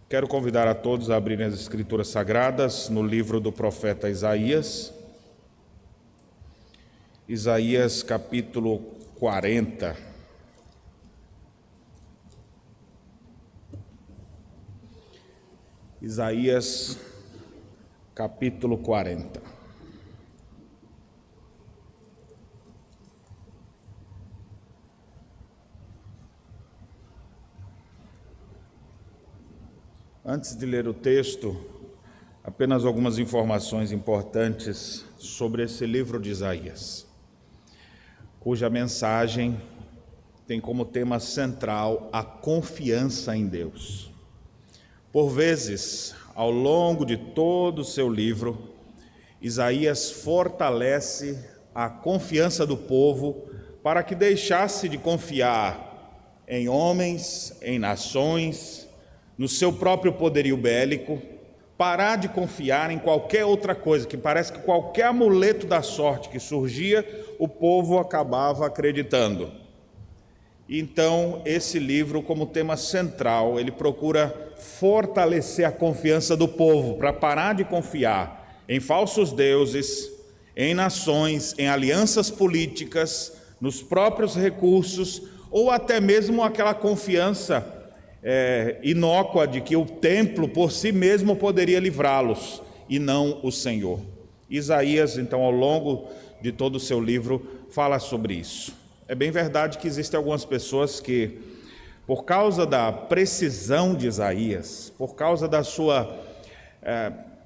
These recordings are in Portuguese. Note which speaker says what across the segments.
Speaker 1: Quero convidar a todos a abrirem as Escrituras Sagradas no livro do profeta Isaías. Isaías capítulo 40. Isaías capítulo 40. Antes de ler o texto, apenas algumas informações importantes sobre esse livro de Isaías, cuja mensagem tem como tema central a confiança em Deus. Por vezes, ao longo de todo o seu livro, Isaías fortalece a confiança do povo para que deixasse de confiar em homens, em nações, no seu próprio poderio bélico, parar de confiar em qualquer outra coisa, que parece que qualquer amuleto da sorte que surgia, o povo acabava acreditando. Então, esse livro, como tema central, ele procura fortalecer a confiança do povo, para parar de confiar em falsos deuses, em nações, em alianças políticas, nos próprios recursos, ou até mesmo aquela confiança inócua de que o templo por si mesmo poderia livrá-los, e não o Senhor. Isaías, então, ao longo de todo o seu livro, fala sobre isso. É bem verdade que existem algumas pessoas que, por causa da precisão de Isaías, por causa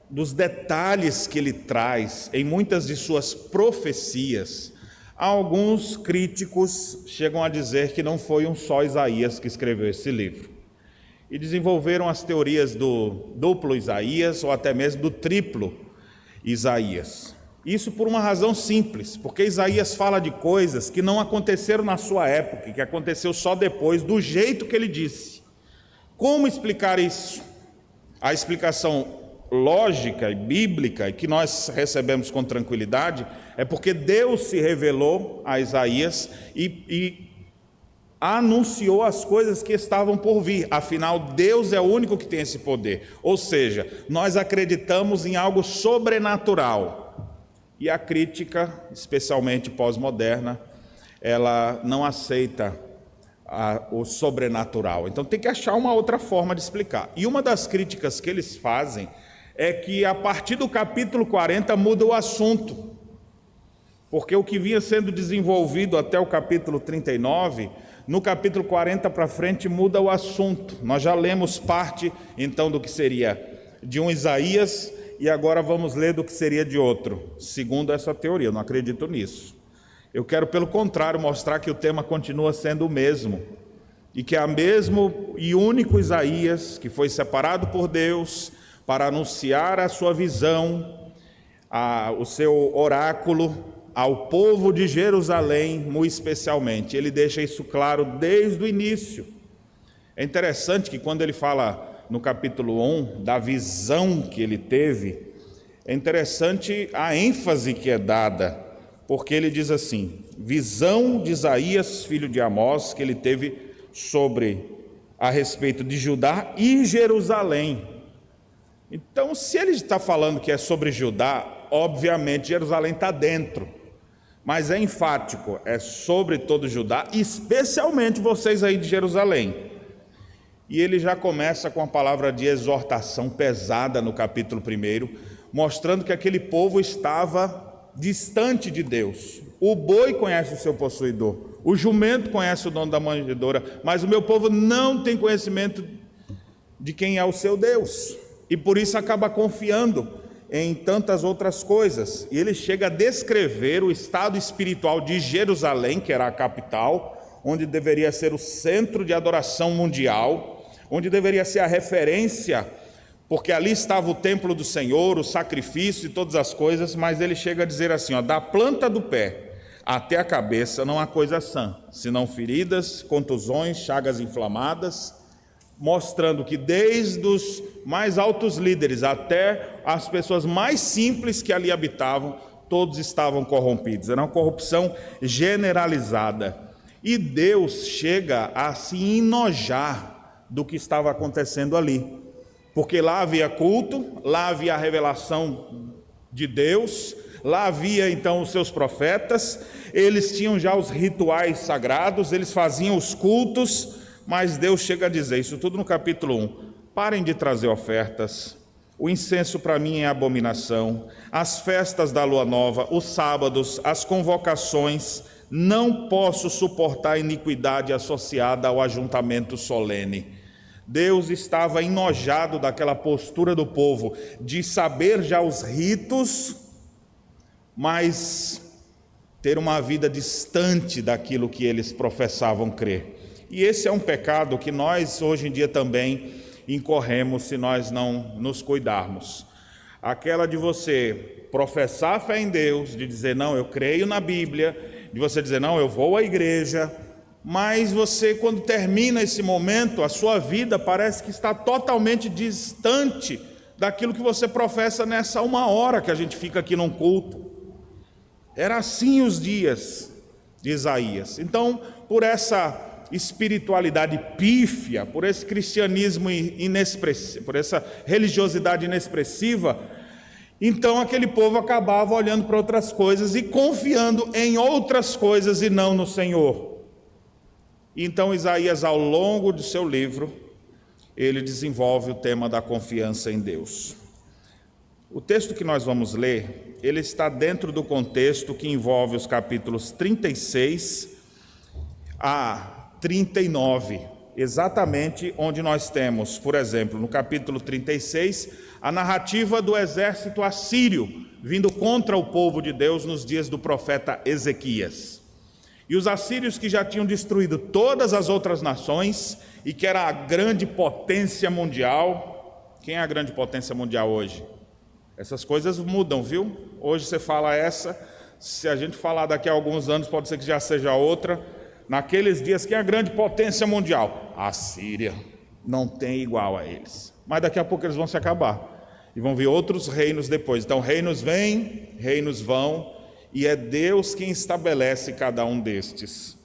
Speaker 1: dos detalhes que ele traz em muitas de suas profecias, alguns críticos chegam a dizer que não foi um só Isaías que escreveu esse livro. E desenvolveram as teorias do duplo Isaías ou até mesmo do triplo Isaías. Isso por uma razão simples, porque Isaías fala de coisas que não aconteceram na sua época, que aconteceu só depois, do jeito que ele disse. Como explicar isso? A explicação lógica e bíblica, e que nós recebemos com tranquilidade, é porque Deus se revelou a Isaías e anunciou as coisas que estavam por vir. Afinal, Deus é o único que tem esse poder. Ou seja, nós acreditamos em algo sobrenatural. E a crítica, especialmente pós-moderna, ela não aceita o sobrenatural. Então tem que achar uma outra forma de explicar. E uma das críticas que eles fazem é que a partir do capítulo 40 muda o assunto. Porque o que vinha sendo desenvolvido até o capítulo 39, no capítulo 40 para frente muda o assunto. Nós já lemos parte então do que seria de um Isaías e agora vamos ler do que seria de outro, segundo essa teoria. Eu não acredito nisso. Eu quero, pelo contrário, mostrar que o tema continua sendo o mesmo e que é o mesmo e único Isaías que foi separado por Deus para anunciar a sua visão, o seu oráculo ao povo de Jerusalém, muito especialmente. Ele deixa isso claro desde o início. É interessante que quando ele fala no capítulo 1 da visão que ele teve, é interessante a ênfase que é dada, porque ele diz assim: visão de Isaías, filho de Amós, que ele teve a respeito de Judá e Jerusalém. Então, se ele está falando que é sobre Judá, obviamente Jerusalém está dentro. Mas é enfático, é sobre todo Judá, especialmente vocês aí de Jerusalém. E ele já começa com a palavra de exortação pesada no capítulo 1, mostrando que aquele povo estava distante de Deus. O boi conhece o seu possuidor, o jumento conhece o dono da manjedoura, mas o meu povo não tem conhecimento de quem é o seu Deus. E por isso acaba confiando em tantas outras coisas. E ele chega a descrever o estado espiritual de Jerusalém, que era a capital, onde deveria ser o centro de adoração mundial, onde deveria ser a referência, porque ali estava o templo do Senhor, o sacrifício e todas as coisas, mas ele chega a dizer assim, da planta do pé até a cabeça não há coisa sã, senão feridas, contusões, chagas inflamadas, mostrando que desde os mais altos líderes até as pessoas mais simples que ali habitavam, todos estavam corrompidos. Era uma corrupção generalizada. E Deus chega a se enojar do que estava acontecendo ali. porque lá havia culto, lá havia a revelação de Deus, lá havia então os seus profetas, eles tinham já os rituais sagrados, eles faziam os cultos, mas Deus chega a dizer, isso tudo no capítulo 1, parem de trazer ofertas, o incenso para mim é abominação, as festas da lua nova, os sábados, as convocações, não posso suportar a iniquidade associada ao ajuntamento solene. Deus estava enojado daquela postura do povo, de saber já os ritos, mas ter uma vida distante daquilo que eles professavam crer. E esse é um pecado que nós hoje em dia também incorremos se nós não nos cuidarmos. Aquela de você professar a fé em Deus, de dizer, não, eu creio na Bíblia, de você dizer, não, eu vou à igreja, mas você, quando termina esse momento, a sua vida parece que está totalmente distante daquilo que você professa nessa 1 hora que a gente fica aqui num culto. Era assim os dias de Isaías. Então, por essa espiritualidade pífia, por esse cristianismo inexpressivo, por essa religiosidade inexpressiva, então aquele povo acabava olhando para outras coisas e confiando em outras coisas e não no Senhor. Então Isaías, ao longo do seu livro, ele desenvolve o tema da confiança em Deus. O texto que nós vamos ler, ele está dentro do contexto que envolve os capítulos 36 a 39, exatamente onde nós temos, por exemplo, no capítulo 36, a narrativa do exército assírio vindo contra o povo de Deus nos dias do profeta Ezequias. E os assírios que já tinham destruído todas as outras nações e que era a grande potência mundial. Quem é a grande potência mundial hoje? Essas coisas mudam, viu? Hoje você fala essa, se a gente falar daqui a alguns anos pode ser que já seja outra. Naqueles dias, quem é a grande potência mundial? A Síria. Não tem igual a eles. Mas daqui a pouco eles vão se acabar. E vão vir outros reinos depois. Então reinos vêm, reinos vão, e é Deus quem estabelece cada um destes.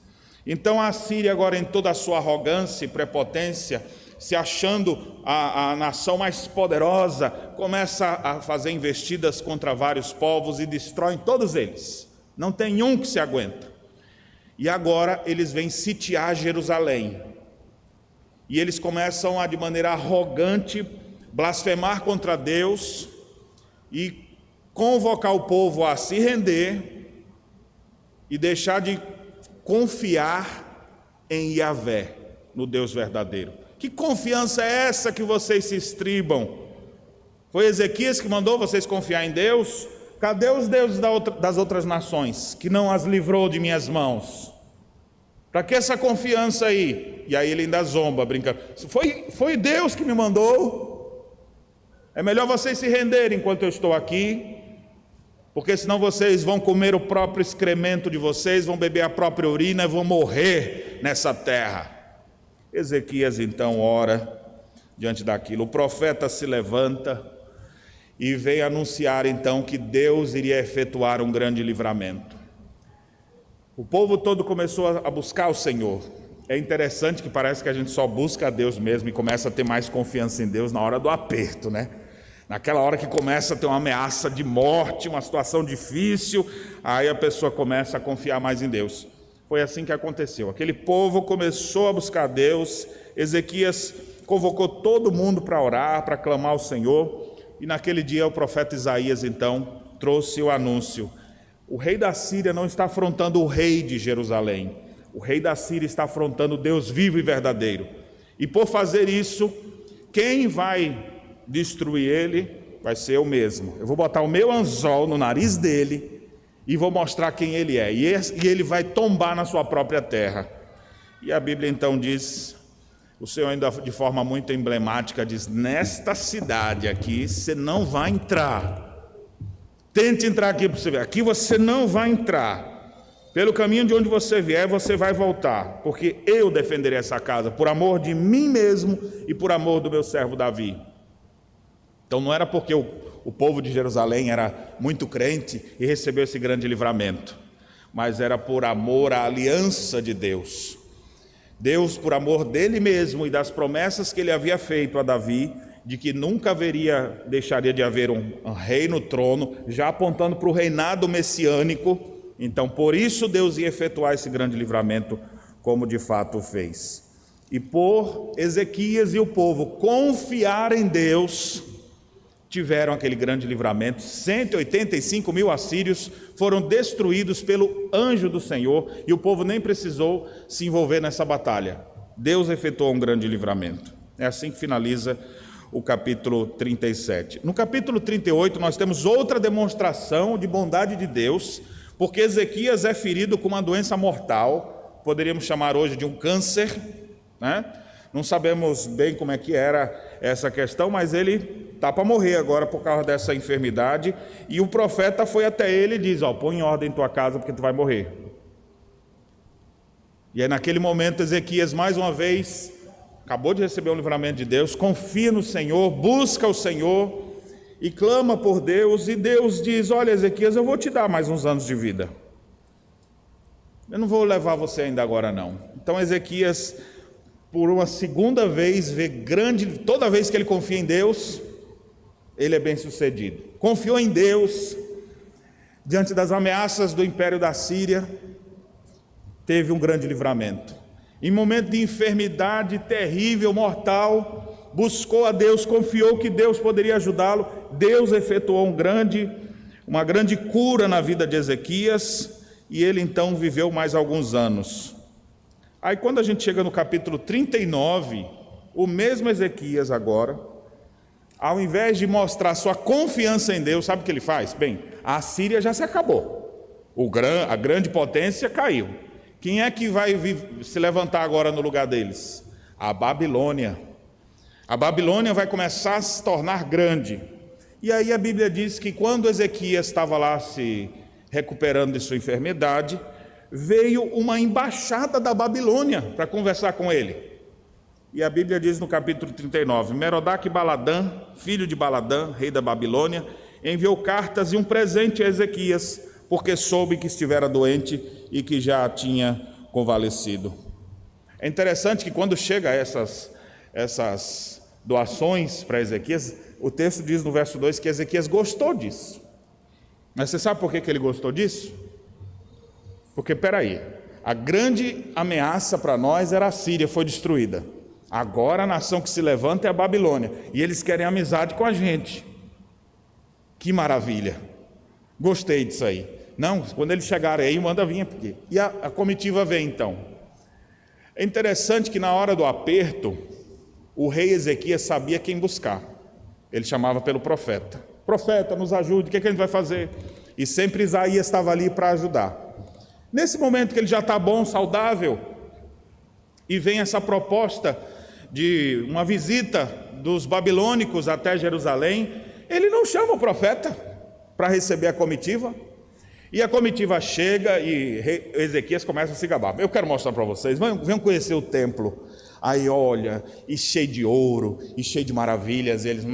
Speaker 1: Então a Síria agora em toda a sua arrogância e prepotência, se achando a nação mais poderosa, começa a fazer investidas contra vários povos e destrói todos eles. Não tem um que se aguenta. E agora eles vêm sitiar Jerusalém. E eles começam a, de maneira arrogante, blasfemar contra Deus e convocar o povo a se render e deixar de confiar em Yahvé, no Deus verdadeiro. Que confiança é essa que vocês se estribam? Foi Ezequias que mandou vocês confiar em Deus? Cadê os deuses das outras nações, que não as livrou de minhas mãos? Para que essa confiança aí? E aí ele ainda zomba, brincando. Foi Deus que me mandou. É melhor vocês se renderem enquanto eu estou aqui, porque senão vocês vão comer o próprio excremento de vocês, vão beber a própria urina e vão morrer nessa terra. Ezequias então ora diante daquilo. O profeta se levanta e vem anunciar então que Deus iria efetuar um grande livramento. O povo todo começou a buscar o Senhor. É interessante que parece que a gente só busca a Deus mesmo e começa a ter mais confiança em Deus na hora do aperto, né? Naquela hora que começa a ter uma ameaça de morte, uma situação difícil, aí a pessoa começa a confiar mais em Deus. Foi assim que aconteceu. Aquele povo começou a buscar Deus. Ezequias convocou todo mundo para orar, para clamar ao Senhor. E naquele dia o profeta Isaías então trouxe o anúncio. O rei da Síria não está afrontando o rei de Jerusalém. O rei da Síria está afrontando o Deus vivo e verdadeiro. E por fazer isso, quem vai destruir ele vai ser eu mesmo. Eu vou botar o meu anzol no nariz dele e vou mostrar quem ele é. E ele vai tombar na sua própria terra. E a Bíblia então diz, o Senhor ainda de forma muito emblemática diz, nesta cidade aqui você não vai entrar. Tente entrar aqui para você ver. Aqui você não vai entrar. Pelo caminho de onde você vier, você vai voltar. Porque eu defenderei essa casa, por amor de mim mesmo e por amor do meu servo Davi. Então não era porque o povo de Jerusalém era muito crente e recebeu esse grande livramento. Mas era por amor à aliança de Deus. Deus, por amor dele mesmo e das promessas que ele havia feito a Davi, de que nunca deixaria de haver um rei no trono, já apontando para o reinado messiânico. Então, por isso Deus ia efetuar esse grande livramento, como de fato fez. E por Ezequias e o povo confiar em Deus, tiveram aquele grande livramento. 185 mil assírios foram destruídos pelo anjo do Senhor, e o povo nem precisou se envolver nessa batalha. Deus efetuou um grande livramento. É assim que finaliza o capítulo 37. No capítulo 38 nós temos outra demonstração de bondade de Deus, porque Ezequias é ferido com uma doença mortal, poderíamos chamar hoje de um câncer, né? Não sabemos bem como é que era essa questão, mas ele está para morrer agora por causa dessa enfermidade, e o profeta foi até ele e diz: põe em ordem tua casa porque tu vai morrer. E aí naquele momento Ezequias mais uma vez acabou de receber um livramento de Deus, confia no Senhor, busca o Senhor e clama por Deus, e Deus diz: olha, Ezequias, eu vou te dar mais uns anos de vida, eu não vou levar você ainda agora não. Então Ezequias, por uma segunda vez, toda vez que ele confia em Deus, ele é bem sucedido. Confiou em Deus, diante das ameaças do império da Síria, teve um grande livramento. Em momento de enfermidade terrível, mortal, buscou a Deus, confiou que Deus poderia ajudá-lo. Deus efetuou uma grande cura na vida de Ezequias, e ele então viveu mais alguns anos. Aí quando a gente chega no capítulo 39, o mesmo Ezequias agora, ao invés de mostrar sua confiança em Deus, sabe o que ele faz? Bem, a Síria já se acabou, a grande potência caiu. Quem é que vai se levantar agora no lugar deles? A Babilônia. A Babilônia vai começar a se tornar grande. E aí a Bíblia diz que quando Ezequias estava lá se recuperando de sua enfermidade, veio uma embaixada da Babilônia para conversar com ele. E a Bíblia diz no capítulo 39, Merodach-Baladã, filho de Baladã, rei da Babilônia, enviou cartas e um presente a Ezequias, porque soube que estivera doente e que já tinha convalescido. É interessante que quando chega essas doações para Ezequias, o texto diz no verso 2 que Ezequias gostou disso. Mas você sabe por que ele gostou disso? Porque, a grande ameaça para nós era a Síria, foi destruída. Agora a nação que se levanta é a Babilônia, e eles querem amizade com a gente. Que maravilha! Gostei disso aí. Não, quando eles chegarem aí, manda vir aqui. E a comitiva vem então. É interessante que na hora do aperto, o rei Ezequias sabia quem buscar. Ele chamava pelo profeta. Profeta, nos ajude, o que a gente vai fazer? E sempre Isaías estava ali para ajudar. Nesse momento que ele já está bom, saudável, e vem essa proposta de uma visita dos babilônicos até Jerusalém, ele não chama o profeta para receber a comitiva. E a comitiva chega e Ezequias começa a se gabar. Eu quero mostrar para vocês, venham conhecer o templo. Aí olha, e cheio de ouro, e cheio de maravilhas. E eles,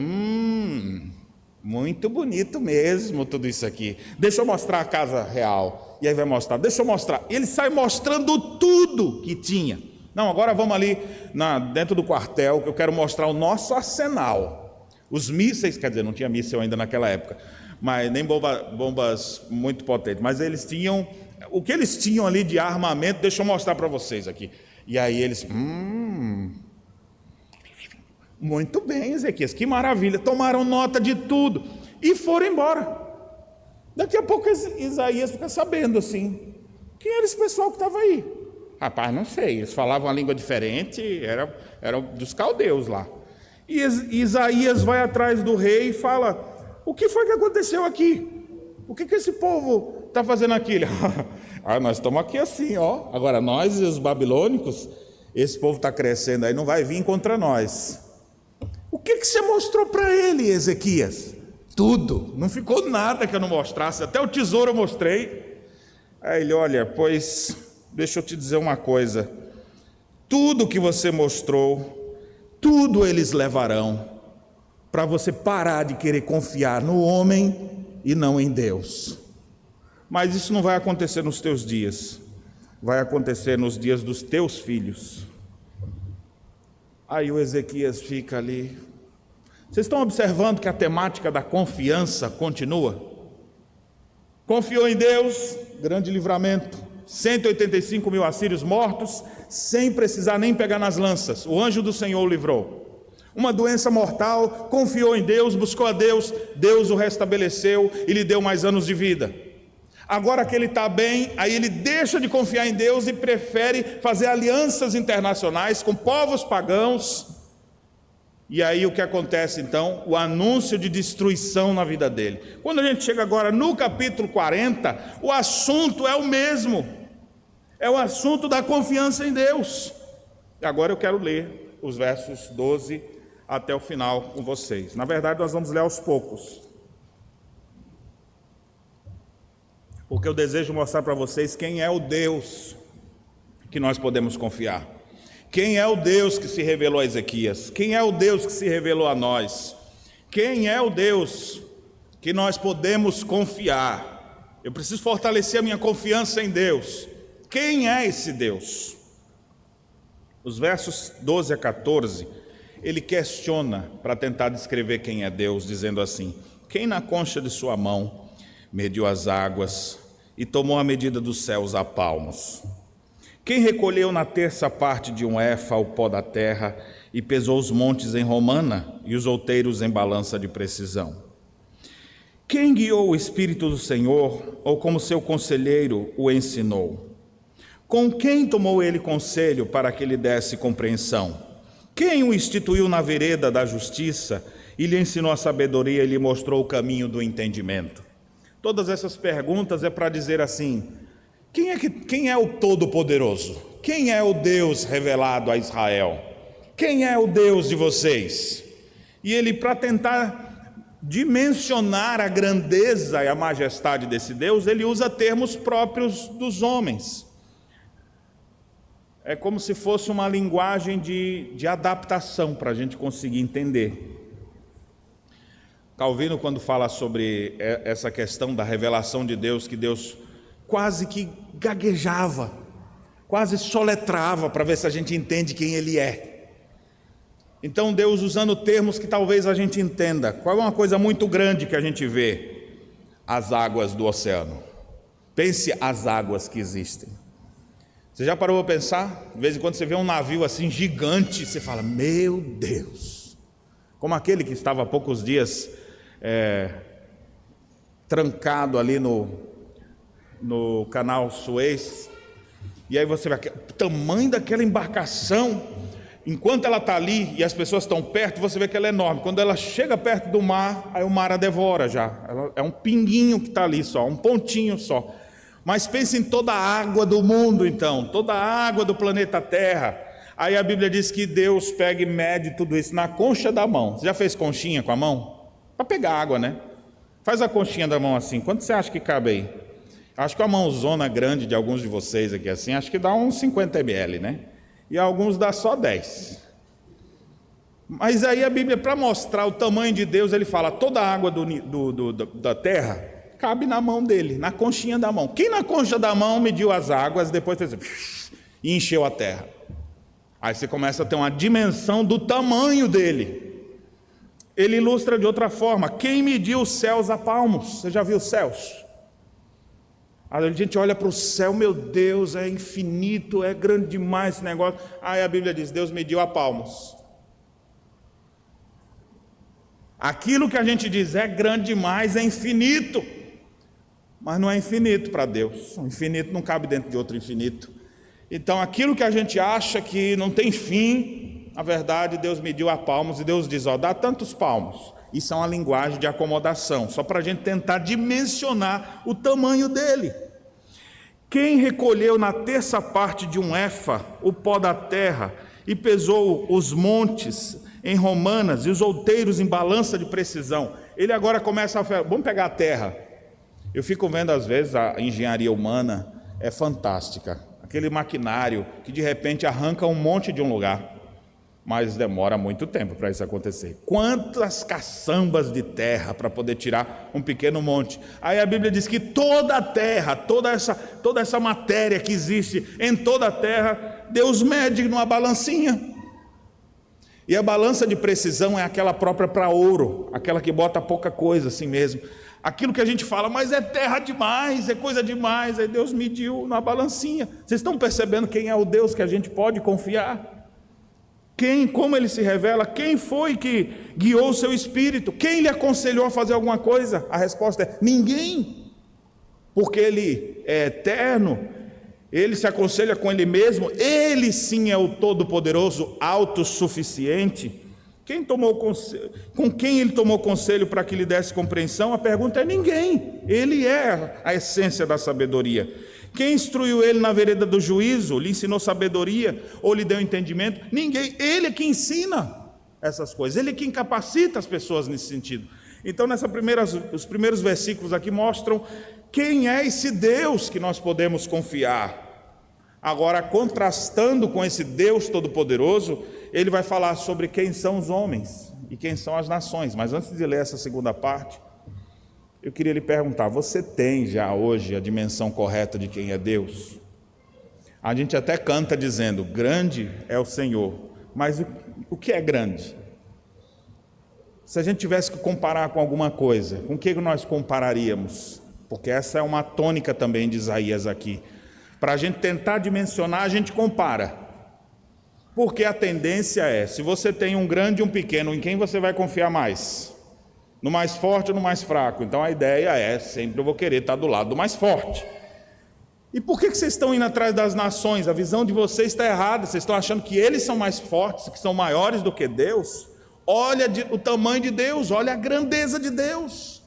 Speaker 1: muito bonito mesmo tudo isso aqui. Deixa eu mostrar a casa real. E aí vai mostrar, deixa eu mostrar. Ele sai mostrando tudo que tinha. Não, agora vamos ali dentro do quartel, que eu quero mostrar o nosso arsenal. Os mísseis, quer dizer, não tinha míssil ainda naquela época, mas nem bombas muito potentes. Mas eles tinham, o que eles tinham ali de armamento, deixa eu mostrar para vocês aqui. E aí eles, muito bem, Ezequias, que maravilha. Tomaram nota de tudo e foram embora. Daqui a pouco Isaías fica sabendo assim, quem era esse pessoal que estava aí? Rapaz, não sei, eles falavam uma língua diferente, era dos caldeus lá. E Isaías vai atrás do rei e fala, o que foi que aconteceu aqui? O que esse povo está fazendo aqui? Nós estamos aqui assim, ó. Agora nós e os babilônicos, esse povo está crescendo aí, não vai vir contra nós. O que você mostrou para ele, Ezequias? Tudo, não ficou nada que eu não mostrasse, até o tesouro eu mostrei. Aí ele, olha, pois deixa eu te dizer uma coisa, tudo que você mostrou, tudo eles levarão, para você parar de querer confiar no homem e não em Deus. Mas isso não vai acontecer nos teus dias, vai acontecer nos dias dos teus filhos. Aí o Ezequias fica ali, Vocês estão observando que a temática da confiança continua? Confiou em Deus, grande livramento, 185 mil assírios mortos, sem precisar nem pegar nas lanças, o anjo do Senhor o livrou. Uma doença mortal, confiou em Deus, buscou a Deus, Deus o restabeleceu e lhe deu mais anos de vida. Agora que ele está bem, aí ele deixa de confiar em Deus e prefere fazer alianças internacionais com povos pagãos. E aí o que acontece então? O anúncio de destruição na vida dele. Quando a gente chega agora no capítulo 40, o assunto é o mesmo. É o assunto da confiança em Deus. E agora eu quero ler os versos 12 até o final com vocês. Na verdade, nós vamos ler aos poucos, porque eu desejo mostrar para vocês quem é o Deus que nós podemos confiar. Quem é o Deus que se revelou a Ezequias? Quem é o Deus que se revelou a nós? Quem é o Deus que nós podemos confiar? Eu preciso fortalecer a minha confiança em Deus. Quem é esse Deus? Os versos 12 a 14, ele questiona para tentar descrever quem é Deus, dizendo assim: quem na concha de sua mão mediu as águas e tomou a medida dos céus a palmos? Quem recolheu na terça parte de um éfa o pó da terra e pesou os montes em romana e os outeiros em balança de precisão? Quem guiou o Espírito do Senhor, ou como seu conselheiro o ensinou? Com quem tomou ele conselho para que lhe desse compreensão? Quem o instituiu na vereda da justiça e lhe ensinou a sabedoria e lhe mostrou o caminho do entendimento? Todas essas perguntas é para dizer assim: quem é o Todo-Poderoso? Quem é o Deus revelado a Israel? Quem é o Deus de vocês? E ele, para tentar dimensionar a grandeza e a majestade desse Deus, ele usa termos próprios dos homens. É como se fosse uma linguagem de adaptação para a gente conseguir entender. Calvino, quando fala sobre essa questão da revelação de Deus, que Deus quase que gaguejava, quase soletrava para ver se a gente entende quem Ele é. Então Deus usando termos que talvez a gente entenda. Qual é uma coisa muito grande que a gente vê? As águas do oceano. Pense as águas que existem. Você já parou para pensar? De vez em quando você vê um navio assim gigante, você fala: meu Deus! Como aquele que estava há poucos dias trancado ali no canal Suez, e aí você vê o tamanho daquela embarcação, enquanto ela está ali e as pessoas estão perto, você vê que ela é enorme. Quando ela chega perto do mar, aí o mar a devora já. Ela é um pinguinho que está ali só, um pontinho só. Mas pense em toda a água do mundo então, toda a água do planeta Terra. Aí a Bíblia diz que Deus pega e mede tudo isso na concha da mão. Você já fez conchinha com a mão? Para pegar água, né? Faz a conchinha da mão assim. Quanto você acha que cabe aí? Acho que a mãozona grande de alguns de vocês aqui assim, acho que dá uns 50 ml, né? E alguns dá só 10. Mas aí a Bíblia, para mostrar o tamanho de Deus, ele fala: toda a água da terra cabe na mão dele, na conchinha da mão. Quem na concha da mão mediu as águas, depois fez e encheu a terra? Aí você começa a ter uma dimensão do tamanho dele. Ele ilustra de outra forma: quem mediu os céus a palmos? Você já viu os céus? A gente olha para o céu, meu Deus, é infinito, é grande demais esse negócio. Aí a Bíblia diz: Deus mediu a palmos. Aquilo que a gente diz é grande demais, é infinito, mas não é infinito para Deus. O infinito não cabe dentro de outro infinito. Então aquilo que a gente acha que não tem fim, na verdade Deus mediu a palmos, e Deus diz: ó, dá tantos palmos. Isso é uma linguagem de acomodação, só para a gente tentar dimensionar o tamanho dele. Quem recolheu na terça parte de um éfa o pó da terra e pesou os montes em romanas e os outeiros em balança de precisão? Ele agora começa a falar: vamos pegar a terra. Eu fico vendo às vezes a engenharia humana, é fantástica. Aquele maquinário que de repente arranca um monte de um lugar. Mas demora muito tempo para isso acontecer. Quantas caçambas de terra para poder tirar um pequeno monte. Aí a Bíblia diz que toda a terra, toda essa matéria que existe em toda a terra, Deus mede numa balancinha. E a balança de precisão é aquela própria para ouro, aquela que bota pouca coisa assim mesmo. Aquilo que a gente fala, mas é terra demais, é coisa demais, aí Deus mediu na balancinha. Vocês estão percebendo quem é o Deus que a gente pode confiar? Como ele se revela? Quem foi que guiou o seu espírito? Quem lhe aconselhou a fazer alguma coisa? A resposta é ninguém, porque ele é eterno, ele se aconselha com ele mesmo, ele sim é o todo-poderoso, autossuficiente. Com quem ele tomou conselho para que lhe desse compreensão? A pergunta é ninguém. Ele é a essência da sabedoria. Quem instruiu ele na vereda do juízo? Lhe ensinou sabedoria ou lhe deu entendimento? Ninguém. Ele é que ensina essas coisas, ele é que capacita as pessoas nesse sentido. Então, os primeiros versículos aqui mostram quem é esse Deus que nós podemos confiar. Agora, contrastando com esse Deus Todo-Poderoso, ele vai falar sobre quem são os homens e quem são as nações. Mas antes de ler essa segunda parte, eu queria lhe perguntar, você tem já hoje a dimensão correta de quem é Deus? A gente até canta dizendo, grande é o Senhor, mas o que é grande? Se a gente tivesse que comparar com alguma coisa, com o que nós compararíamos? Porque essa é uma tônica também de Isaías aqui. Para a gente tentar dimensionar, a gente compara. Porque a tendência é, se você tem um grande e um pequeno, em quem você vai confiar mais? No mais forte ou no mais fraco? Então a ideia é, sempre eu vou querer estar do lado do mais forte. E por que vocês estão indo atrás das nações? A visão de vocês está errada, vocês estão achando que eles são mais fortes, que são maiores do que Deus? Olha o tamanho de Deus, olha a grandeza de Deus.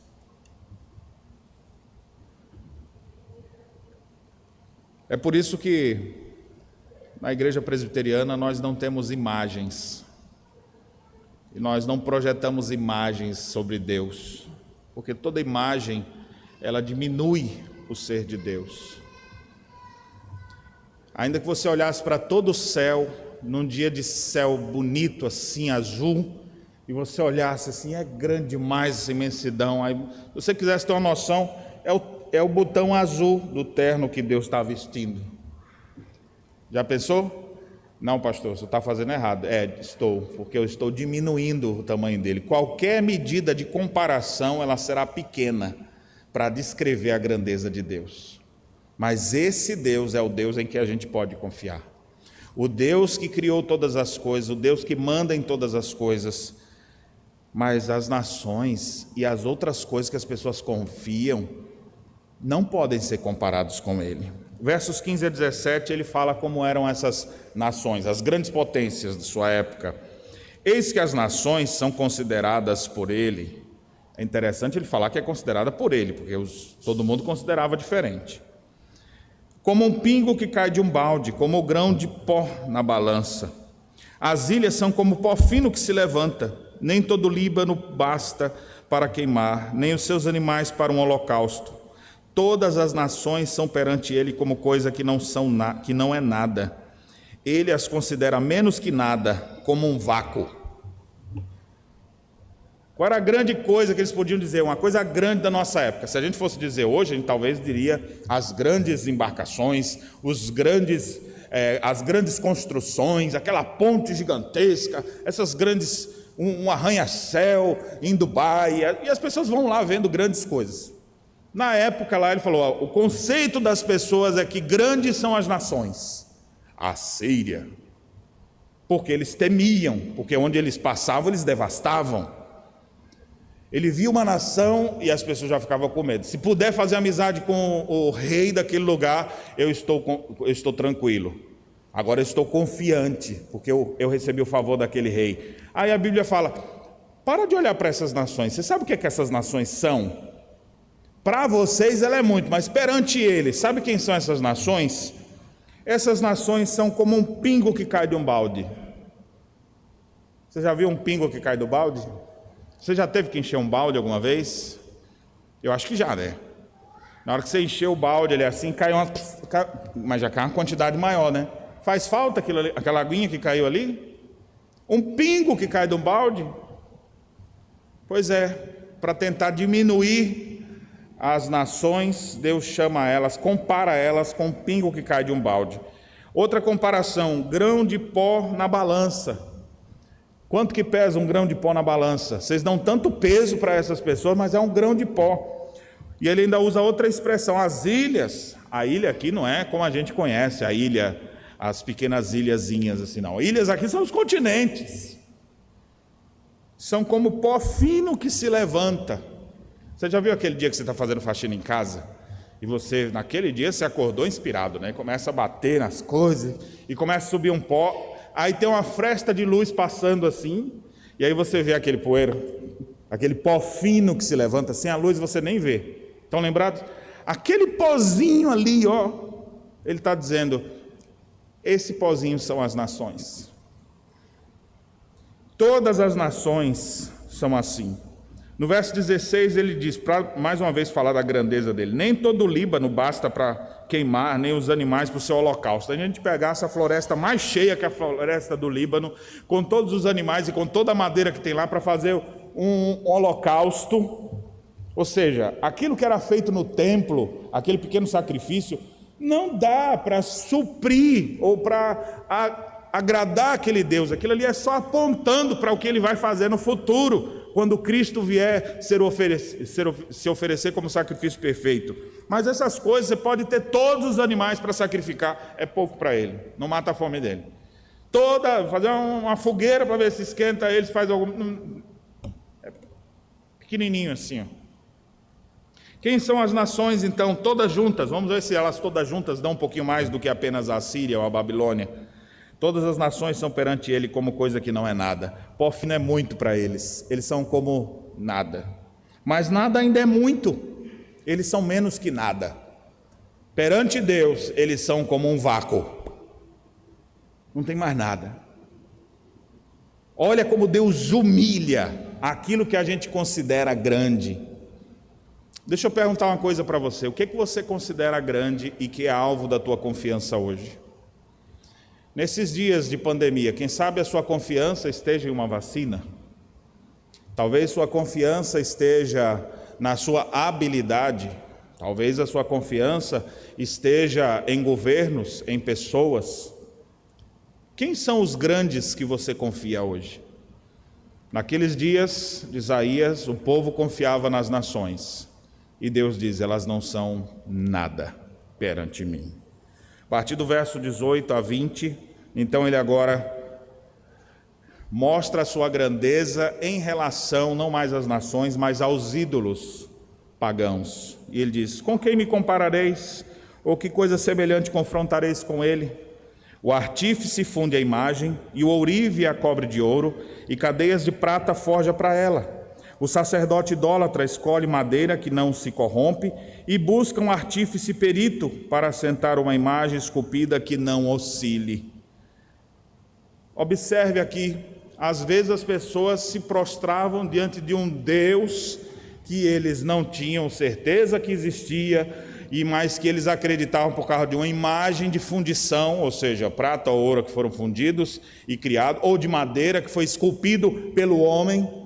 Speaker 1: É por isso que na igreja presbiteriana nós não temos imagens. E nós não projetamos imagens sobre Deus. Porque toda imagem, ela diminui o ser de Deus. Ainda que você olhasse para todo o céu, num dia de céu bonito assim, azul, e você olhasse assim, é grande demais essa imensidão. Aí, se você quisesse ter uma noção, é o botão azul do terno que Deus está vestindo. Já pensou? Não, pastor, você está fazendo errado. Estou, porque eu estou diminuindo o tamanho dele. Qualquer medida de comparação, ela será pequena para descrever a grandeza de Deus. Mas esse Deus é o Deus em que a gente pode confiar. O Deus que criou todas as coisas, o Deus que manda em todas as coisas. Mas as nações e as outras coisas que as pessoas confiam não podem ser comparados com ele. Versos 15 a 17, ele fala como eram essas nações, as grandes potências de sua época. Eis que as nações são consideradas por ele. É interessante ele falar que é considerada por ele, porque todo mundo considerava diferente. Como um pingo que cai de um balde, como o grão de pó na balança. As ilhas são como pó fino que se levanta. Nem todo o Líbano basta para queimar, nem os seus animais para um holocausto. Todas as nações são perante ele como coisa que não é nada. Ele as considera menos que nada, como um vácuo. Qual era a grande coisa que eles podiam dizer? Uma coisa grande da nossa época. Se a gente fosse dizer hoje, a gente talvez diria as grandes embarcações, as grandes construções, aquela ponte gigantesca, essas grandes, um arranha-céu em Dubai, e as pessoas vão lá vendo grandes coisas. Na época lá ele falou, o conceito das pessoas é que grandes são as nações. A Síria, porque eles temiam, porque onde eles passavam eles devastavam. Ele via uma nação e as pessoas já ficavam com medo. Se puder fazer amizade com o rei daquele lugar, eu estou tranquilo. Agora eu estou confiante, porque eu recebi o favor daquele rei. Aí a Bíblia fala, para de olhar para essas nações. Você sabe o que é que essas nações são? Para vocês ela é muito, mas perante ele, sabe quem são essas nações? Essas nações são como um pingo que cai de um balde. Você já viu um pingo que cai do balde? Você já teve que encher um balde alguma vez? Eu acho que já, né? Na hora que você encheu o balde, ele assim, mas já cai uma quantidade maior, né? Faz falta aquela aguinha que caiu ali? Um pingo que cai de um balde? Pois é, para tentar diminuir as nações, Deus chama elas, compara elas com um pingo que cai de um balde. Outra comparação, grão de pó na balança. Quanto que pesa um grão de pó na balança? Vocês dão tanto peso para essas pessoas, mas é um grão de pó. E ele ainda usa outra expressão, as ilhas. A ilha aqui não é como a gente conhece, a ilha, as pequenas ilhazinhas assim, não. Ilhas aqui são os continentes. São como pó fino que se levanta. Você já viu aquele dia que você está fazendo faxina em casa? E você, naquele dia, você acordou inspirado, né? Começa a bater nas coisas e começa a subir um pó. Aí tem uma fresta de luz passando assim, e aí você vê aquele poeira, aquele pó fino que se levanta, sem a luz você nem vê. Estão lembrados? Aquele pozinho ali, ó, ele está dizendo, esse pozinho são as nações. Todas as nações são assim. No verso 16 ele diz, para mais uma vez falar da grandeza dele, nem todo o Líbano basta para queimar, nem os animais para o seu holocausto. A gente pegasse a floresta mais cheia que a floresta do Líbano, com todos os animais e com toda a madeira que tem lá para fazer um holocausto, ou seja, aquilo que era feito no templo, aquele pequeno sacrifício, não dá para suprir ou para agradar aquele Deus. Aquilo ali é só apontando para o que ele vai fazer no futuro, quando Cristo vier se oferecer como sacrifício perfeito. Mas essas coisas, você pode ter todos os animais para sacrificar, é pouco para ele, não mata a fome dele. Fazer uma fogueira para ver se esquenta eles, faz algum... É pequenininho assim, ó. Quem são as nações, então, todas juntas? Vamos ver se elas todas juntas dão um pouquinho mais do que apenas a Síria ou a Babilônia. Todas as nações são perante ele como coisa que não é nada. Pó fino é muito para eles. Eles são como nada. Mas nada ainda é muito. Eles são menos que nada. Perante Deus, eles são como um vácuo. Não tem mais nada. Olha como Deus humilha aquilo que a gente considera grande. Deixa eu perguntar uma coisa para você. O que você considera grande e que é alvo da tua confiança hoje? Nesses dias de pandemia, quem sabe a sua confiança esteja em uma vacina? Talvez sua confiança esteja na sua habilidade. Talvez a sua confiança esteja em governos, em pessoas. Quem são os grandes que você confia hoje? Naqueles dias de Isaías, o povo confiava nas nações. E Deus diz, elas não são nada perante mim. A partir do verso 18 a 20, então ele agora mostra a sua grandeza em relação não mais às nações, mas aos ídolos pagãos. E ele diz, com quem me comparareis? Ou que coisa semelhante confrontareis com ele? O artífice funde a imagem, e o ourive a cobre de ouro, e cadeias de prata forja para ela. O sacerdote idólatra escolhe madeira que não se corrompe e busca um artífice perito para assentar uma imagem esculpida que não oscile. Observe aqui, às vezes as pessoas se prostravam diante de um Deus que eles não tinham certeza que existia, mas que eles acreditavam por causa de uma imagem de fundição, ou seja, prata ou ouro que foram fundidos e criados, ou de madeira que foi esculpido pelo homem.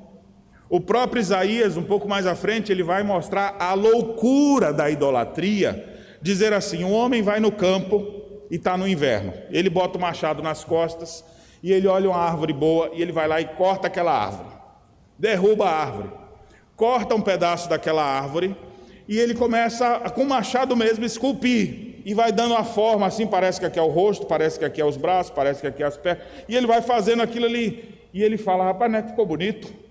Speaker 1: O próprio Isaías, um pouco mais à frente, ele vai mostrar a loucura da idolatria, dizer assim, um homem vai no campo e está no inverno, ele bota o machado nas costas e ele olha uma árvore boa e ele vai lá e corta aquela árvore, derruba a árvore, corta um pedaço daquela árvore e ele começa com o machado mesmo esculpir e vai dando a forma assim, parece que aqui é o rosto, parece que aqui é os braços, parece que aqui é as pernas, e ele vai fazendo aquilo ali e ele fala, rapaz, não é que ficou bonito?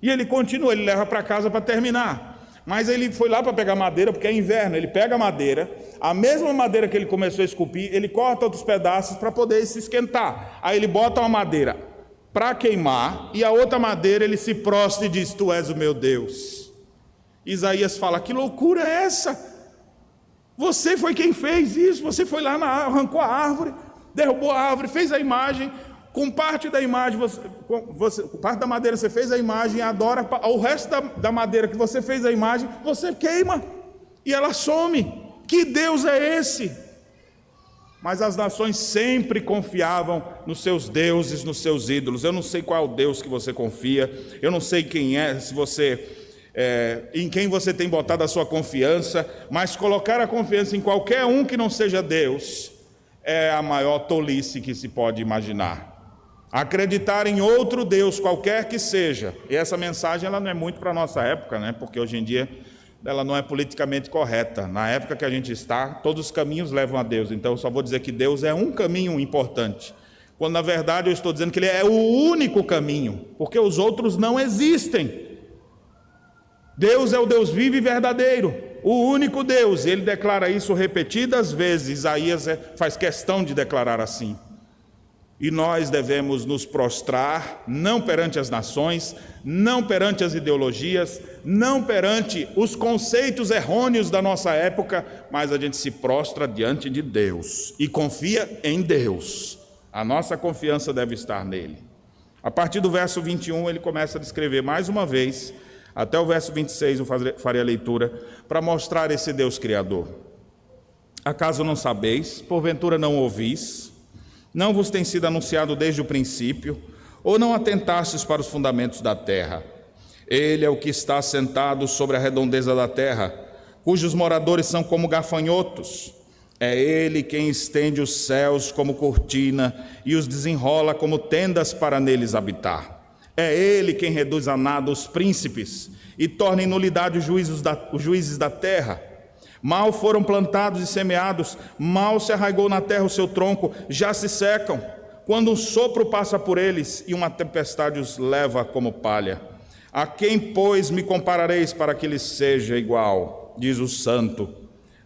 Speaker 1: E ele continua, ele leva para casa para terminar. Mas ele foi lá para pegar madeira, porque é inverno. Ele pega a madeira, a mesma madeira que ele começou a esculpir, ele corta outros pedaços para poder se esquentar. Aí ele bota uma madeira para queimar, e a outra madeira ele se prostra e diz, tu és o meu Deus. Isaías fala, que loucura é essa? Você foi quem fez isso, você foi lá, arrancou a árvore, derrubou a árvore, fez a imagem... Com parte da imagem, parte da madeira você fez a imagem, adora, o resto da madeira que você fez a imagem, você queima e ela some. Que Deus é esse? Mas as nações sempre confiavam nos seus deuses, nos seus ídolos. Eu não sei qual é o Deus que você confia, eu não sei quem é, se você em quem você tem botado a sua confiança, mas colocar a confiança em qualquer um que não seja Deus é a maior tolice que se pode imaginar. acreditar em outro Deus, qualquer que seja. E essa mensagem ela não é muito para a nossa época, né? Porque hoje em dia ela não é politicamente correta. Na época que a gente está, todos os caminhos levam a Deus. Então eu só vou dizer que Deus é um caminho importante, quando na verdade eu estou dizendo que Ele é o único caminho, porque os outros não existem. Deus é o Deus vivo e verdadeiro, o único Deus. Ele declara isso repetidas vezes. Isaías faz questão de declarar assim. E nós devemos nos prostrar, não perante as nações, não perante as ideologias, não perante os conceitos errôneos da nossa época, mas a gente se prostra diante de Deus e confia em Deus. A nossa confiança deve estar nele. A partir do verso 21, ele começa a descrever mais uma vez, até o verso 26 eu farei a leitura, para mostrar esse Deus Criador. Acaso não sabeis, porventura não ouvis? Não vos tem sido anunciado desde o princípio, ou não atentastes para os fundamentos da terra? Ele é o que está assentado sobre a redondeza da terra, cujos moradores são como gafanhotos. É ele quem estende os céus como cortina e os desenrola como tendas para neles habitar. É ele quem reduz a nada os príncipes e torna em nulidade os juízes da terra. Mal foram plantados e semeados, mal se arraigou na terra o seu tronco, já se secam, quando um sopro passa por eles e uma tempestade os leva como palha. A quem, pois, me comparareis para que lhes seja igual? Diz o Santo.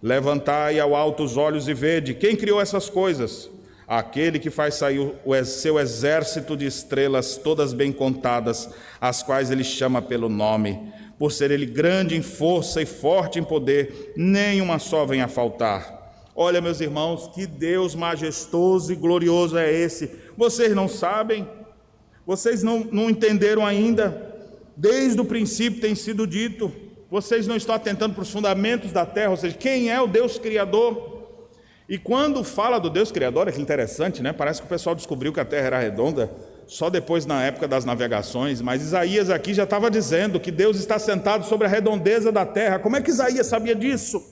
Speaker 1: Levantai ao alto os olhos e vede, quem criou essas coisas? Aquele que faz sair o seu exército de estrelas, todas bem contadas, as quais ele chama pelo nome. Por ser ele grande em força e forte em poder, nenhuma só vem a faltar. Olha, meus irmãos, que Deus majestoso e glorioso é esse. Vocês não sabem? Vocês não entenderam ainda? Desde o princípio tem sido dito. Vocês não estão atentando para os fundamentos da terra, ou seja, quem é o Deus Criador? E quando fala do Deus Criador, é que interessante, né? Parece que o pessoal descobriu que a terra era redonda só depois, na época das navegações, mas Isaías aqui já estava dizendo que Deus está sentado sobre a redondeza da terra. Como é que Isaías sabia disso?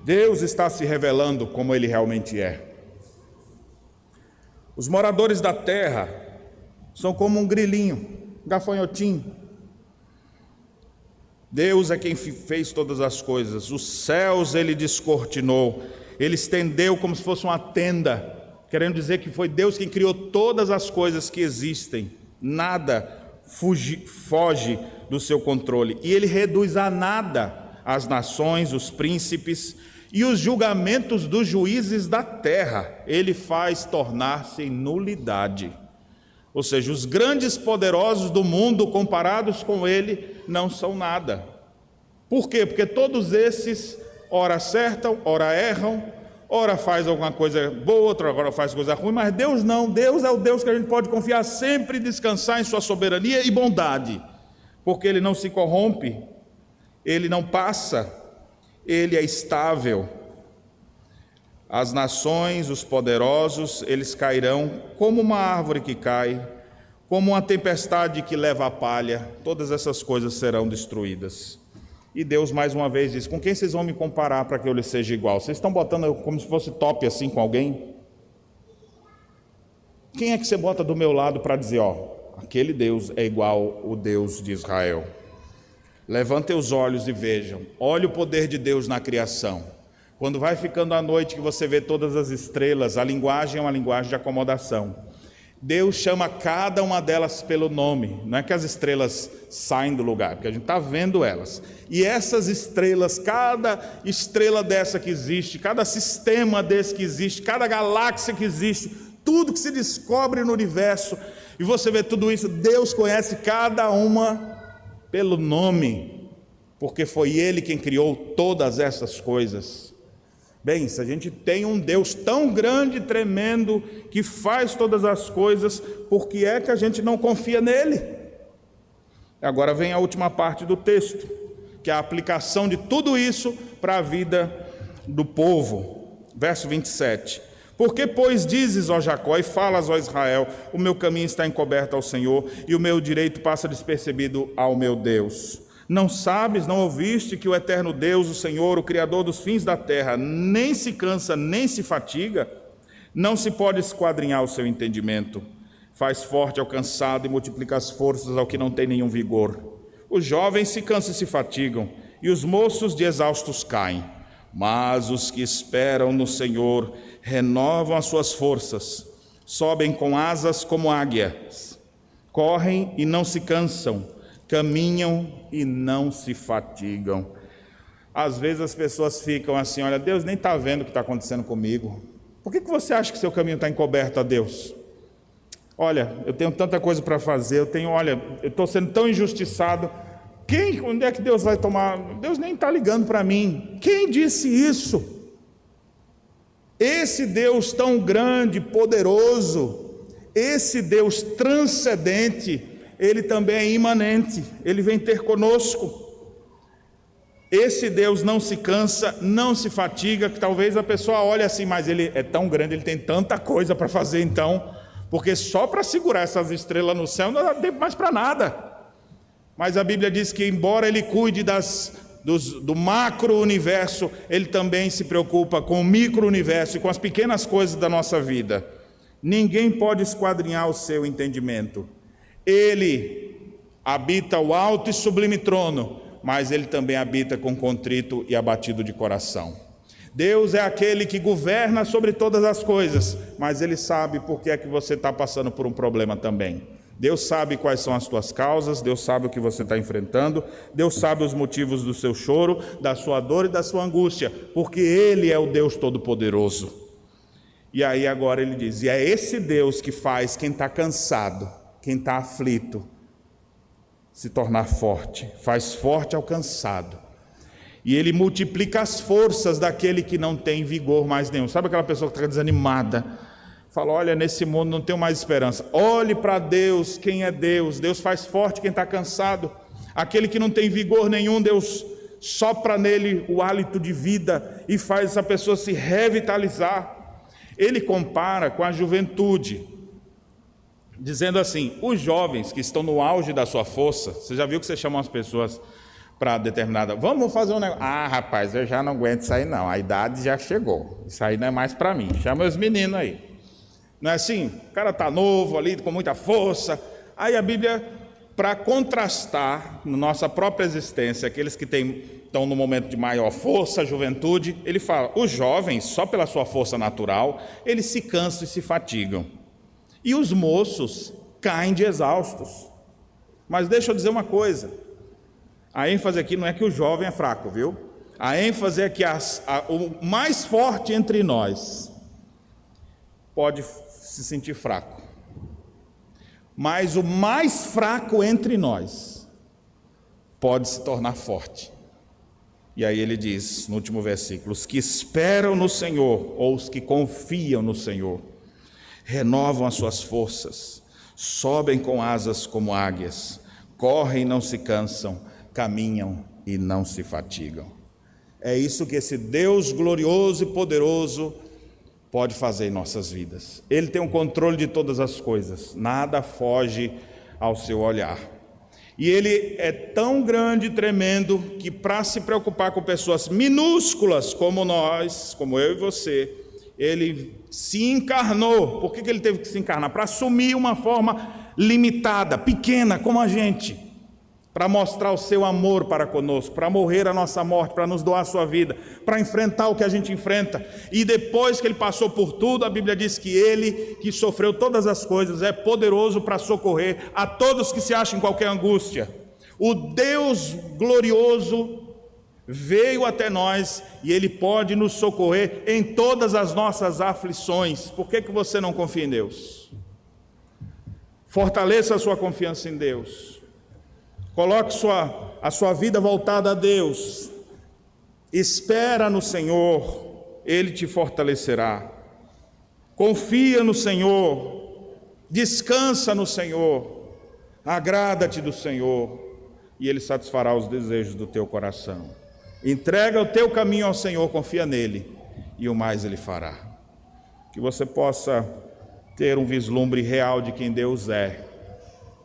Speaker 1: Deus está se revelando como Ele realmente é. Os moradores da terra são como um grilinho, um gafanhotinho. Deus é quem fez todas as coisas. Os céus Ele descortinou, Ele estendeu como se fosse uma tenda, querendo dizer que foi Deus quem criou todas as coisas que existem. Nada foge do seu controle. E Ele reduz a nada as nações, os príncipes e os julgamentos dos juízes da terra. Ele faz tornar-se em nulidade. Ou seja, os grandes poderosos do mundo comparados com Ele não são nada. Por quê? Porque todos esses ora acertam, ora erram, ora faz alguma coisa boa, outra agora faz coisa ruim, mas Deus não. Deus é o Deus que a gente pode confiar sempre e descansar em sua soberania e bondade, porque Ele não se corrompe, Ele não passa, Ele é estável. As nações, os poderosos, eles cairão como uma árvore que cai, como uma tempestade que leva a palha. Todas essas coisas serão destruídas. E Deus mais uma vez diz: com quem vocês vão me comparar para que eu lhes seja igual? Vocês estão botando eu como se fosse top assim com alguém? Quem é que você bota do meu lado para dizer, aquele Deus é igual o Deus de Israel? Levantem os olhos e vejam. Olha o poder de Deus na criação. Quando vai ficando a noite que você vê todas as estrelas, a linguagem é uma linguagem de acomodação. Deus chama cada uma delas pelo nome. Não é que as estrelas saem do lugar, porque a gente está vendo elas. E essas estrelas, cada estrela dessa que existe, cada sistema desse que existe, cada galáxia que existe, tudo que se descobre no universo, e você vê tudo isso, Deus conhece cada uma pelo nome, porque foi Ele quem criou todas essas coisas. Bem, se a gente tem um Deus tão grande e tremendo que faz todas as coisas, por que é que a gente não confia nele? Agora vem a última parte do texto, que é a aplicação de tudo isso para a vida do povo. Verso 27. Porque, pois, dizes, ó Jacó, e falas, ó Israel, o meu caminho está encoberto ao Senhor, e o meu direito passa despercebido ao meu Deus. Não sabes, não ouviste que o eterno Deus, o Senhor, o Criador dos fins da terra, nem se cansa, nem se fatiga? Não se pode esquadrinhar o seu entendimento. Faz forte ao cansado e multiplica as forças ao que não tem nenhum vigor. Os jovens se cansam e se fatigam, e os moços de exaustos caem. Mas os que esperam no Senhor renovam as suas forças, sobem com asas como águias, correm e não se cansam, caminham e não se fatigam. Às vezes as pessoas ficam assim: olha, Deus nem está vendo o que está acontecendo comigo. Por que você acha que seu caminho está encoberto a Deus? Olha, eu tenho tanta coisa para fazer, eu estou sendo tão injustiçado. Onde é que Deus vai tomar? Deus nem está ligando para mim. Quem disse isso? Esse Deus tão grande, poderoso, esse Deus transcendente, Ele também é imanente, Ele vem ter conosco. Esse Deus não se cansa, não se fatiga, que talvez a pessoa olhe assim, mas Ele é tão grande, Ele tem tanta coisa para fazer então, porque só para segurar essas estrelas no céu não dá tempo mais para nada. Mas a Bíblia diz que, embora Ele cuide do macro-universo, Ele também se preocupa com o micro-universo e com as pequenas coisas da nossa vida. Ninguém pode esquadrinhar o seu entendimento. Ele habita o alto e sublime trono, mas Ele também habita com contrito e abatido de coração. Deus é aquele que governa sobre todas as coisas, mas Ele sabe por que é que você está passando por um problema também. Deus sabe quais são as tuas causas, Deus sabe o que você está enfrentando, Deus sabe os motivos do seu choro, da sua dor e da sua angústia, porque Ele é o Deus Todo-Poderoso. E aí agora Ele diz, e é esse Deus que faz quem está cansado, quem está aflito, se tornar forte, faz forte ao cansado. E Ele multiplica as forças daquele que não tem vigor mais nenhum. Sabe aquela pessoa que está desanimada? Fala, olha, nesse mundo não tenho mais esperança. Olhe para Deus, quem é Deus. Deus faz forte quem está cansado. Aquele que não tem vigor nenhum, Deus sopra nele o hálito de vida e faz essa pessoa se revitalizar. Ele compara com a juventude, dizendo assim, os jovens que estão no auge da sua força, você já viu que você chama as pessoas para determinada, vamos fazer um negócio, rapaz, eu já não aguento isso aí não, a idade já chegou, isso aí não é mais para mim, chama os meninos aí. Não é assim? O cara está novo ali, com muita força. Aí a Bíblia, para contrastar na nossa própria existência, aqueles que estão no momento de maior força, juventude, ele fala, os jovens, só pela sua força natural, eles se cansam e se fatigam. E os moços caem de exaustos. Mas deixa eu dizer uma coisa, a ênfase aqui não é que o jovem é fraco, viu? A ênfase é que o mais forte entre nós pode se sentir fraco, mas o mais fraco entre nós pode se tornar forte. E aí ele diz no último versículo, os que esperam no Senhor, ou os que confiam no Senhor, renovam as suas forças, sobem com asas como águias, correm e não se cansam, caminham e não se fatigam. É isso que esse Deus glorioso e poderoso pode fazer em nossas vidas. Ele tem o controle de todas as coisas, nada foge ao seu olhar. E Ele é tão grande e tremendo que, para se preocupar com pessoas minúsculas como nós, como eu e você, Ele se encarnou. Por que Ele teve que se encarnar? Para assumir uma forma limitada, pequena, como a gente, para mostrar o seu amor para conosco, para morrer a nossa morte, para nos doar a sua vida, para enfrentar o que a gente enfrenta. E depois que Ele passou por tudo, a Bíblia diz que Ele, que sofreu todas as coisas, é poderoso para socorrer a todos que se acham em qualquer angústia. O Deus glorioso veio até nós e Ele pode nos socorrer em todas as nossas aflições. Por que você não confia em Deus? Fortaleça a sua confiança em Deus. Coloque a sua vida voltada a Deus. Espera no Senhor, Ele te fortalecerá. Confia no Senhor, descansa no Senhor, agrada-te do Senhor, e Ele satisfará os desejos do teu coração. Entrega o teu caminho ao Senhor, confia nele, e o mais Ele fará. Que você possa ter um vislumbre real de quem Deus é,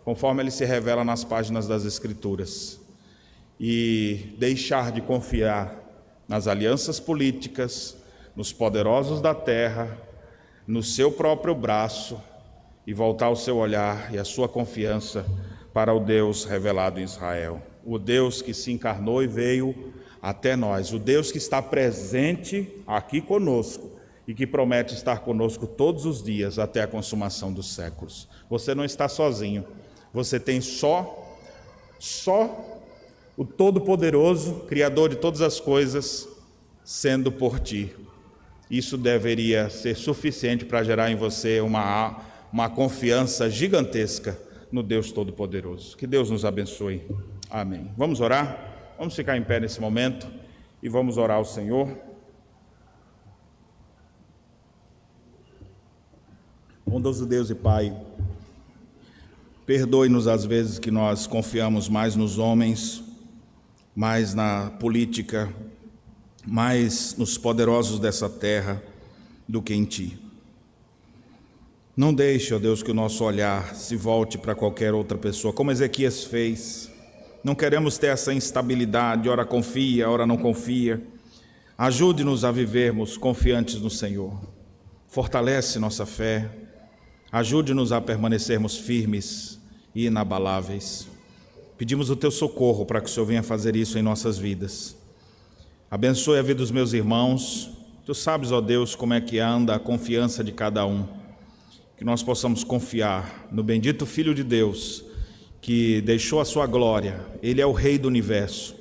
Speaker 1: conforme Ele se revela nas páginas das Escrituras, e deixar de confiar nas alianças políticas, nos poderosos da terra, no seu próprio braço e voltar o seu olhar e a sua confiança para o Deus revelado em Israel, o Deus que se encarnou e veio até nós, o Deus que está presente aqui conosco e que promete estar conosco todos os dias até a consumação dos séculos. Você não está sozinho, você tem só o Todo-Poderoso, Criador de todas as coisas, sendo por ti. Isso deveria ser suficiente para gerar em você uma confiança gigantesca no Deus Todo-Poderoso. Que Deus nos abençoe. Amém. Vamos orar? Vamos ficar em pé nesse momento e vamos orar ao Senhor. Bondoso Deus e Pai, perdoe-nos às vezes que nós confiamos mais nos homens, mais na política, mais nos poderosos dessa terra do que em Ti. Não deixe, ó Deus, que o nosso olhar se volte para qualquer outra pessoa, como Ezequias fez. Não queremos ter essa instabilidade, ora confia, ora não confia. Ajude-nos a vivermos confiantes no Senhor. Fortalece nossa fé. Ajude-nos a permanecermos firmes e inabaláveis. Pedimos o Teu socorro para que o Senhor venha fazer isso em nossas vidas. Abençoe a vida dos meus irmãos. Tu sabes, ó Deus, como é que anda a confiança de cada um. Que nós possamos confiar no bendito Filho de Deus, que deixou a sua glória. Ele é o Rei do universo,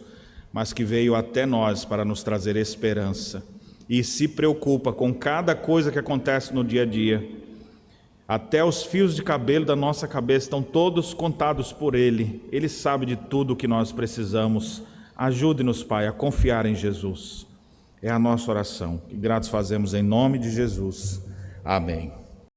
Speaker 1: mas que veio até nós para nos trazer esperança. E se preocupa com cada coisa que acontece no dia a dia. Até os fios de cabelo da nossa cabeça estão todos contados por Ele. Ele sabe de tudo o que nós precisamos. Ajude-nos, Pai, a confiar em Jesus. É a nossa oração, que gratos fazemos em nome de Jesus. Amém.